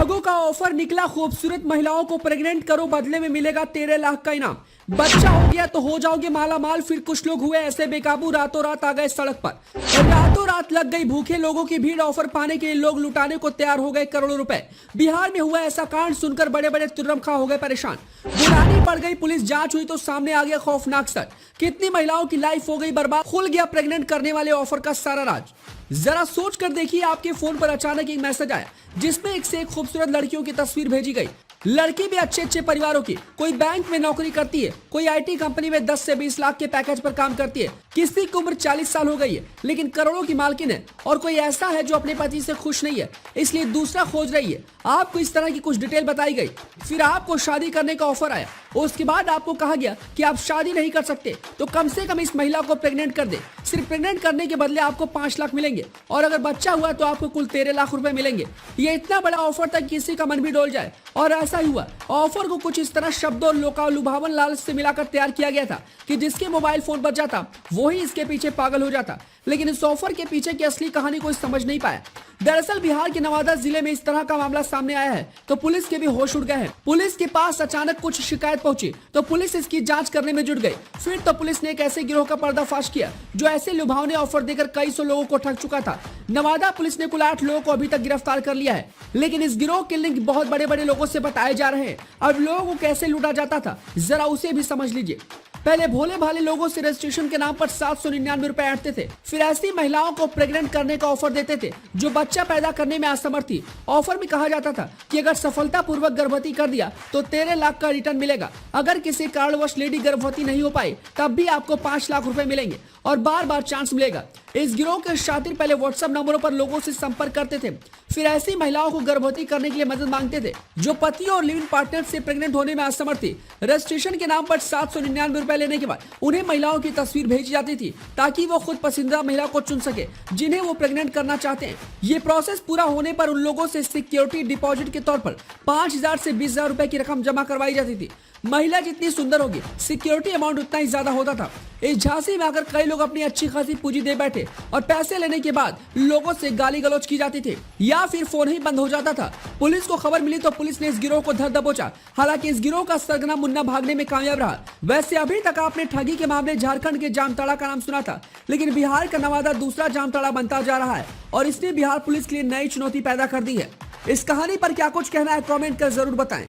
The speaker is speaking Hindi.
ठगों का ऑफर निकला, खूबसूरत महिलाओं को प्रेग्नेंट करो, बदले में मिलेगा 13 लाख का इनाम। बच्चा हो गया तो हो जाओगे माला माल। फिर कुछ लोग हुए ऐसे बेकाबू, रातों रात आ गए सड़क पर और रातों रात लग गई भूखे लोगों की भीड़। ऑफर पाने के लिए लोग लुटाने को तैयार हो गए करोड़ों रुपए। बिहार में हुआ ऐसा कांड सुनकर बड़े बड़े तुर्रमखा हो गए परेशान। बुलानी पड़ गई पुलिस, जांच हुई तो सामने आ गया खौफनाक सच। कितनी महिलाओं की लाइफ हो गई बर्बाद, खुल गया प्रेग्नेंट करने वाले ऑफर का सारा राज। जरा सोच कर देखिए, आपके फोन पर अचानक एक मैसेज आया जिसमें एक से एक खूबसूरत लड़कियों की तस्वीर भेजी गई। लड़की भी अच्छे अच्छे परिवारों की, कोई बैंक में नौकरी करती है, कोई आईटी कंपनी में 10 से 20 लाख के पैकेज पर काम करती है, किसी की उम्र 40 साल हो गई है लेकिन करोड़ों की मालकिन है, और कोई ऐसा है जो अपने पति से खुश नहीं है इसलिए दूसरा खोज रही है। आपको इस तरह की कुछ डिटेल बताई गई, फिर आपको शादी करने का ऑफर आया। उसके बाद आपको कहा गया कि आप शादी नहीं कर सकते तो कम से कम इस महिला को प्रेग्नेंट कर दे। सिर्फ प्रेग्नेंट करने के बदले आपको 5 लाख मिलेंगे और अगर बच्चा हुआ तो आपको कुल 13 लाख रुपए मिलेंगे। ये इतना बड़ा ऑफर था किसी का मन भी डोल जाए, और ऐसा ही हुआ। ऑफर को कुछ इस तरह शब्दों और लुभावन लालच से मिलाकर तैयार किया गया था कि जिसके मोबाइल फोन बच जाता वही इसके पीछे पागल हो जाता। लेकिन इस ऑफर के पीछे की असली कहानी कोई समझ नहीं पाया। दरअसल बिहार के नवादा जिले में इस तरह का मामला सामने आया है तो पुलिस के भी होश उड़ गए हैं। पुलिस के पास अचानक कुछ शिकायत पहुंची तो पुलिस इसकी जांच करने में जुट गई। फिर तो पुलिस ने एक ऐसे गिरोह का पर्दाफाश किया जो ऐसे लुभावने ऑफर देकर कई सौ लोगों को ठग चुका था। नवादा पुलिस ने कुल 8 लोगों को अभी तक गिरफ्तार कर लिया है, लेकिन इस गिरोह के लिंक बहुत बड़े बड़े लोगों से बताए जा रहे हैं। अब लोगों को कैसे लूटा जाता था जरा उसे भी समझ लीजिए। पहले भोले भाले लोगों से रजिस्ट्रेशन के नाम पर 799 रुपए ऐंठते थे, फिर ऐसी महिलाओं को प्रेग्नेंट करने का ऑफर देते थे जो बच्चा पैदा करने में असमर्थ थी। ऑफर में कहा जाता था कि अगर सफलतापूर्वक गर्भवती कर दिया तो 13 लाख का रिटर्न मिलेगा। अगर किसी कारणवश लेडी गर्भवती नहीं हो पाई तब भी आपको 5 लाख रुपए मिलेंगे और बार बार चांस मिलेगा। इस गिरोह के शातिर पहले व्हाट्सएप नंबरों पर लोगों से संपर्क करते थे, फिर ऐसी महिलाओं को गर्भवती करने के लिए मदद मांगते थे जो पति और लिव इन पार्टनर से प्रेग्नेंट होने में असमर्थ थी। रजिस्ट्रेशन के नाम पर 799 रुपए लेने के बाद उन्हें महिलाओं की तस्वीर भेजी जाती थी ताकि वो खुद पसंदीदा महिला को चुन सके जिन्हें वो प्रेग्नेंट करना चाहते हैं। ये प्रोसेस पूरा होने पर उन लोगों से सिक्योरिटी डिपॉजिट के तौर पर 5,000 से 20,000 रुपए की रकम जमा करवाई जाती थी। महिला जितनी सुंदर होगी सिक्योरिटी अमाउंट उतना ही ज्यादा होता था। इस झांसी में आकर कई लोग अपनी अच्छी खासी पूंजी दे बैठे और पैसे लेने के बाद लोगों से गाली गलौज की जाती थी या फिर फोन ही बंद हो जाता था। पुलिस को खबर मिली तो पुलिस ने इस गिरोह को धर दबोचा। हालांकि इस गिरोह का सरगना मुन्ना भागने में कामयाब रहा। वैसे अभी तक आपने ठगी के मामले झारखंड के जामताड़ा का नाम सुना था, लेकिन बिहार का नवादा दूसरा जामताड़ा बनता जा रहा है और इसने बिहार पुलिस के लिए नई चुनौती पैदा कर दी है। इस कहानी पर क्या कुछ कहना है कमेंट कर जरूर बताएं।